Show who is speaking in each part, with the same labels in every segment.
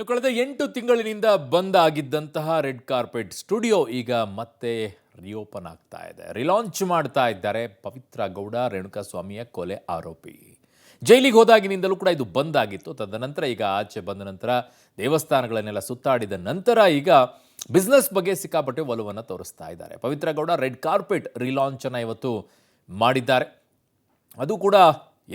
Speaker 1: ಇನ್ನು ಕಳೆದ 8 ತಿಂಗಳಿನಿಂದ ಬಂದ್ ಆಗಿದ್ದಂತಹ ರೆಡ್ ಕಾರ್ಪೆಟ್ ಸ್ಟುಡಿಯೋ ಈಗ ಮತ್ತೆ ರಿಓಪನ್ ಆಗ್ತಾ ಇದೆ. ರಿಲಾಂಚ್ ಮಾಡ್ತಾ ಇದ್ದಾರೆ ಪವಿತ್ರ ಗೌಡ ರೇಣುಕಾಸ್ವಾಮಿಯ ಕೊಲೆ ಆರೋಪಿ. ಜೈಲಿಗೆ ಹೋದಾಗಿನಿಂದಲೂ ಕೂಡ ಇದು ಬಂದ್ ಆಗಿತ್ತು. ತದನಂತರ ಈಗ ಆಚೆ ಬಂದ ನಂತರ ದೇವಸ್ಥಾನಗಳನ್ನೆಲ್ಲ ಸುತ್ತಾಡಿದ ನಂತರ ಈಗ ಬಿಸ್ನೆಸ್ ಬಗ್ಗೆ ಸಿಕ್ಕಾಪಟ್ಟೆ ಒಲವನ್ನು ತೋರಿಸ್ತಾ ಇದ್ದಾರೆ. ಪವಿತ್ರ ಗೌಡ ರೆಡ್ ಕಾರ್ಪೆಟ್ ರಿಲಾಂಚ್ ಅನ್ನು ಇವತ್ತು ಮಾಡಿದ್ದಾರೆ. ಅದು ಕೂಡ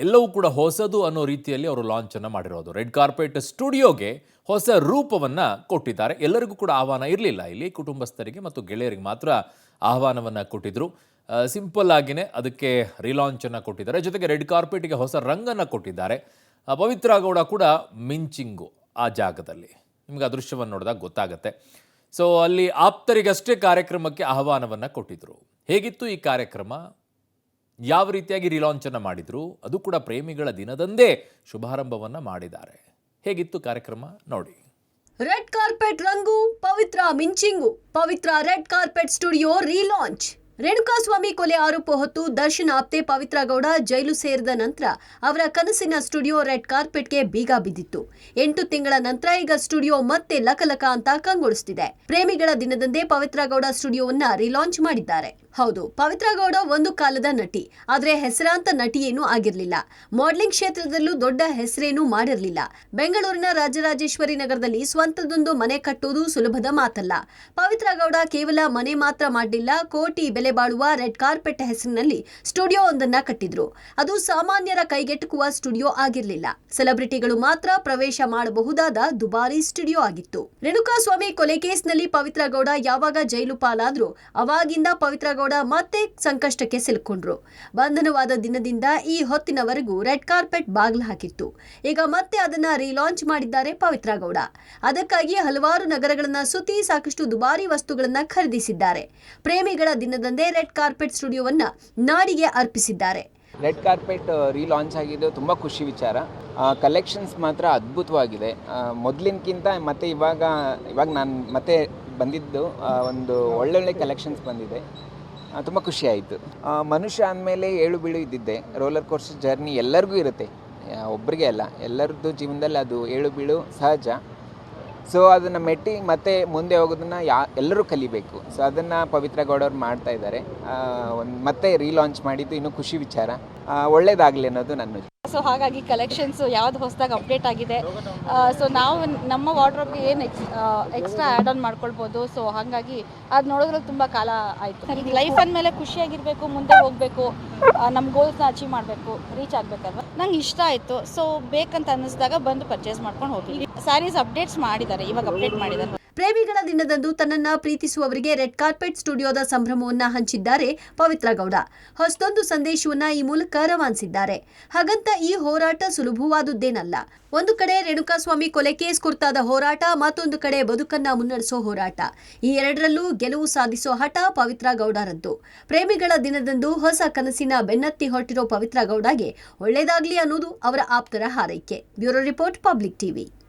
Speaker 1: ಎಲ್ಲವೂ ಕೂಡ ಹೊಸದು ಅನ್ನೋ ರೀತಿಯಲ್ಲಿ ಅವರು ಲಾಂಚ್ ಅನ್ನು ಮಾಡಿರೋದು. ರೆಡ್ ಕಾರ್ಪೆಟ್ ಸ್ಟುಡಿಯೋಗೆ ಹೊಸ ರೂಪವನ್ನು ಕೊಟ್ಟಿದ್ದಾರೆ. ಎಲ್ಲರಿಗೂ ಕೂಡ ಆಹ್ವಾನ ಇರಲಿಲ್ಲ. ಇಲ್ಲಿ ಕುಟುಂಬಸ್ಥರಿಗೆ ಮತ್ತು ಗೆಳೆಯರಿಗೆ ಮಾತ್ರ ಆಹ್ವಾನವನ್ನು ಕೊಟ್ಟಿದ್ರು. ಸಿಂಪಲ್ ಆಗಿನೇ ಅದಕ್ಕೆ ರಿಲಾಂಚ್ ಅನ್ನು ಕೊಟ್ಟಿದ್ದಾರೆ. ಜೊತೆಗೆ ರೆಡ್ ಕಾರ್ಪೆಟ್ಗೆ ಹೊಸ ರಂಗನ್ನು ಕೊಟ್ಟಿದ್ದಾರೆ. ಪವಿತ್ರ ಗೌಡ ಕೂಡ ಮಿಂಚಿಂಗು ಆ ಜಾಗದಲ್ಲಿ ನಿಮ್ಗೆ ಆ ದೃಶ್ಯವನ್ನು ನೋಡಿದಾಗ ಗೊತ್ತಾಗುತ್ತೆ. ಸೊ ಅಲ್ಲಿ ಆಪ್ತರಿಗಷ್ಟೇ ಕಾರ್ಯಕ್ರಮಕ್ಕೆ ಆಹ್ವಾನವನ್ನು ಕೊಟ್ಟಿದ್ರು. ಹೇಗಿತ್ತು ಈ ಕಾರ್ಯಕ್ರಮ, ಯಾವ ರೀತಿಯಾಗಿ ರಿಲಾಂಚನ್ನು ಮಾಡಿದ್ರು, ಅದು ಕೂಡ ಪ್ರೇಮಿಗಳ ದಿನದಂದೇ ಶುಭಾರಂಭವನ್ನು ಮಾಡಿದ್ದಾರೆ. ಹೇಗಿತ್ತು ಕಾರ್ಯಕ್ರಮ ನೋಡಿ.
Speaker 2: ರೆಡ್ ಕಾರ್ಪೆಟ್ ರಂಗು, ಪವಿತ್ರ ಮಿಂಚಿಂಗು. ಪವಿತ್ರ ರೆಡ್ ಕಾರ್ಪೆಟ್ ಸ್ಟುಡಿಯೋ ರಿಲಾಂಚ್. ರೇಣುಕಾಸ್ವಾಮಿ ಕೊಲೆ ಆರೋಪ ಹೊತ್ತು ದರ್ಶನ್ ಆಪ್ತೆ ಪವಿತ್ರ ಗೌಡ ಜೈಲು ಸೇರಿದ ನಂತರ ಅವರ ಕನಸಿನ ಸ್ಟುಡಿಯೋ ರೆಡ್ ಕಾರ್ಪೆಟ್ಗೆ ಬೀಗ ಬಿದ್ದಿತ್ತು. 8 ತಿಂಗಳ ನಂತರ ಈಗ ಸ್ಟುಡಿಯೋ ಮತ್ತೆ ಲಕಲಕ ಅಂತ ಕಂಗೊಳಿಸುತ್ತಿದೆ. ಪ್ರೇಮಿಗಳ ದಿನದಂದೇ ಪವಿತ್ರ ಗೌಡ ಸ್ಟುಡಿಯೋವನ್ನ ರಿಲಾಂಚ್ ಮಾಡಿದ್ದಾರೆ. ಹೌದು, ಪವಿತ್ರ ಗೌಡ ಒಂದು ಕಾಲದ ನಟಿ, ಆದ್ರೆ ಹೆಸರಾಂತ ನಟಿಯೇನೂ ಆಗಿರ್ಲಿಲ್ಲ. ಮಾಡೆಲಿಂಗ್ ಕ್ಷೇತ್ರದಲ್ಲೂ ದೊಡ್ಡ ಹೆಸರೇನೂ ಮಾಡಿರಲಿಲ್ಲ. ಬೆಂಗಳೂರಿನ ರಾಜರಾಜೇಶ್ವರಿ ನಗರದಲ್ಲಿ ಸ್ವಂತದೊಂದು ಮನೆ ಕಟ್ಟುವುದು ಸುಲಭದ ಮಾತಲ್ಲ. ಪವಿತ್ರ ಗೌಡ ಕೇವಲ ಮನೆ ಮಾತ್ರ ಮಾಡಲಿಲ್ಲ, ಕೋಟಿ ಬೆಲೆ ಬಾಳುವ ರೆಡ್ ಕಾರ್ಪೆಟ್ ಹೆಸರಿನಲ್ಲಿ ಸ್ಟುಡಿಯೋ ಒಂದನ್ನ ಕಟ್ಟಿದ್ರು. ಅದು ಸಾಮಾನ್ಯರ ಕೈಗೆಟುಕುವ ಸ್ಟುಡಿಯೋ ಆಗಿರಲಿಲ್ಲ. ಸೆಲೆಬ್ರಿಟಿಗಳು ಮಾತ್ರ ಪ್ರವೇಶ ಮಾಡಬಹುದಾದ ದುಬಾರಿ ಸ್ಟುಡಿಯೋ ಆಗಿತ್ತು. ರೇಣುಕಾಸ್ವಾಮಿ ಕೊಲೆ ಕೇಸ್ನಲ್ಲಿ ಪವಿತ್ರ ಗೌಡ ಯಾವಾಗ ಜೈಲು ಪಾಲಾದ್ರು ಅವಾಗಿಂದ ಪವಿತ್ರ ಗೌಡ ಮತ್ತೆ ಸಂಕಷ್ಟಕ್ಕೆ ಸಿಲುಕೊಂಡ್ರು. ಬಂಧನವಾದ ದಿನದಿಂದ ಈ ಹೊತ್ತಿನವರೆಗೂ ರೆಡ್ ಕಾರ್ಪೆಟ್ ಬಾಗಿಲು ಹಾಕಿತ್ತು. ಈಗ ಮತ್ತೆ ಅದನ್ನ ರಿಲಾಂಚ್ ಮಾಡಿದ್ದಾರೆ ಪವಿತ್ರ ಗೌಡ. ಅದಕ್ಕಾಗಿ ಹಲವಾರು ನಗರಗಳನ್ನ ಸುತ್ತಿ ಸಾಕಷ್ಟು ದುಬಾರಿ ವಸ್ತುಗಳನ್ನ ಖರೀದಿಸಿದ್ದಾರೆ. ಪ್ರೇಮಿಗಳ ದಿನದಂದೇ ರೆಡ್ ಕಾರ್ಪೆಟ್ ಸ್ಟುಡಿಯೋವನ್ನ ನಾಡಿಗೆ ಅರ್ಪಿಸಿದ್ದಾರೆ.
Speaker 3: ರೆಡ್ ಕಾರ್ಪೆಟ್ ರೀಲಾಂಚ್ ಆಗಿದ್ದು ತುಂಬ ಖುಷಿ ವಿಚಾರ. ಕಲೆಕ್ಷನ್ಸ್ ಮಾತ್ರ ಅದ್ಭುತವಾಗಿದೆ. ಮೊದಲಿನಕ್ಕಿಂತ ಮತ್ತು ಇವಾಗ ನಾನು ಮತ್ತೆ ಬಂದಿದ್ದು ಒಂದು ಒಳ್ಳೊಳ್ಳೆ ಕಲೆಕ್ಷನ್ಸ್ ಬಂದಿದೆ. ತುಂಬ ಖುಷಿ ಆಯಿತು. ಮನುಷ್ಯ ಅಂದಮೇಲೆ ಏಳು ಬೀಳು ಇದ್ದಿದ್ದೆ. ರೋಲರ್ ಕೋಸ್ಟರ್ ಜರ್ನಿ ಎಲ್ಲರಿಗೂ ಇರುತ್ತೆ, ಒಬ್ಬರಿಗೆ ಅಲ್ಲ, ಎಲ್ಲರದ್ದು ಜೀವನದಲ್ಲಿ ಅದು ಏಳು ಬೀಳು ಸಹಜ. ಸೊ ಅದನ್ನು ಮೆಟ್ಟಿ ಮತ್ತೆ ಮುಂದೆ ಹೋಗೋದನ್ನು ಎಲ್ಲರೂ ಕಲಿಬೇಕು. ಸೊ ಅದನ್ನು ಪವಿತ್ರ ಗೌಡವ್ರು ಮಾಡ್ತಾ ಇದ್ದಾರೆ. ಮತ್ತೆ ರೀಲಾಂಚ್ ಮಾಡಿದ್ದು ಇನ್ನೂ ಖುಷಿ ವಿಚಾರ. ಒಳ್ಳೇದಾಗಲಿ ಅನ್ನೋದು ನನ್ನ.
Speaker 4: ಸೊ ಹಾಗಾಗಿ ಕಲೆಕ್ಷನ್ಸು ಯಾವುದು ಹೊಸದಾಗಿ ಅಪ್ಡೇಟ್ ಆಗಿದೆ. ಸೊ ನಾವು ನಮ್ಮ ವಾರ್ಡ್ರೋಬ್ಗೆ ಏನು ಎಕ್ಸ್ಟ್ರಾ ಆ್ಯಡ್ ಆನ್ ಮಾಡ್ಕೊಳ್ಬೋದು. ಸೊ ಹಾಗಾಗಿ ಅದು ನೋಡಿದ್ರೆ ತುಂಬ ಕಾಲ ಆಯಿತು. ಈಗ ಲೈಫ್ ಅಂದಮೇಲೆ ಖುಷಿಯಾಗಿರಬೇಕು, ಮುಂದೆ ಹೋಗಬೇಕು, ನಮ್ಮ ಗೋಲ್ಸ್ನ ಅಚೀವ್ ಮಾಡಬೇಕು, ರೀಚ್ ಆಗಬೇಕಲ್ವ. ನಂಗೆ ಇಷ್ಟ ಆಯಿತು. ಸೊ ಬೇಕಂತ ಅನ್ನಿಸಿದಾಗ ಬಂದು ಪರ್ಚೇಸ್ ಮಾಡ್ಕೊಂಡು ಹೋಗಿ. ಸ್ಯಾರೀಸ್ ಅಪ್ಡೇಟ್ಸ್ ಮಾಡಿದ್ದಾರೆ, ಇವಾಗ ಅಪ್ಡೇಟ್ ಮಾಡಿದ್ದಾರೆ.
Speaker 2: ಪ್ರೇಮಿಗಳ ದಿನದಂದು ತನ್ನನ್ನ ಪ್ರೀತಿಸುವವರಿಗೆ ರೆಡ್ ಕಾರ್ಪೆಟ್ ಸ್ಟುಡಿಯೋದ ಸಂಭ್ರಮವನ್ನ ಹಂಚಿದ್ದಾರೆ ಪವಿತ್ರ ಗೌಡ. ಹೊಸದೊಂದು ಸಂದೇಶವನ್ನ ಈ ಮೂಲಕ ರವಾನಿಸಿದ್ದಾರೆ. ಹಾಗಂತ ಈ ಹೋರಾಟ ಸುಲಭವಾದುದ್ದೇನಲ್ಲ. ಒಂದು ಕಡೆ ರೇಣುಕಾಸ್ವಾಮಿ ಕೊಲೆ ಕೇಸ್ ಕುರಿತಾದ ಹೋರಾಟ, ಮತ್ತೊಂದು ಕಡೆ ಬದುಕನ್ನ ಮುನ್ನಡೆಸೋ ಹೋರಾಟ. ಈ ಎರಡರಲ್ಲೂ ಗೆಲುವು ಸಾಧಿಸೋ ಹಠ ಪವಿತ್ರ ಗೌಡರದ್ದು. ಪ್ರೇಮಿಗಳ ದಿನದಂದು ಹೊಸ ಕನಸಿನ ಬೆನ್ನತ್ತಿ ಹೊರಟಿರೋ ಪವಿತ್ರ ಗೌಡಗೆ ಒಳ್ಳೇದಾಗ್ಲಿ ಅನ್ನೋದು ಅವರ ಆಪ್ತರ ಹಾರೈಕೆ. Bureau report, public TV.